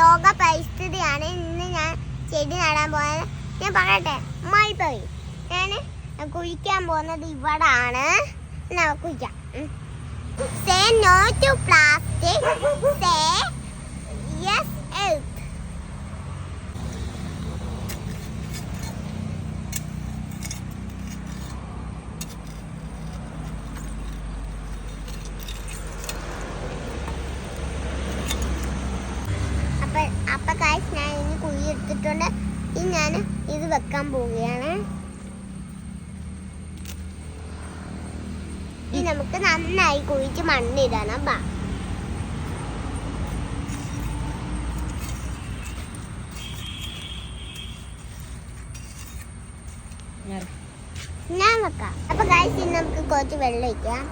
ലോക പരിസ്ഥിതിയാണ്. ഇന്ന് ഞാൻ ചെടി നടാൻ പോകുന്നത്. ഞാൻ പറയട്ടെ, അമ്മായി പറയും. ഞാൻ കുഴിക്കാൻ പോകുന്നത് ഇവിടാണ്. കുഴിക്കാം. Say no to plastic, say yes earth. അപ്പൊ കാശ് ഞാൻ ഇനി കുഴി എടുത്തിട്ടുണ്ട്. ഇനി ഞാൻ ഇത് വെക്കാൻ പോവുകയാണ്. ഇനി നമുക്ക് നന്നായി കുഴിച്ച് മണ്ണിടണം. ഞാൻ വെക്കാം. അപ്പൊ കാശ് ഇനി നമുക്ക് കുറച്ച് വെള്ളം ഒഴിക്കാം.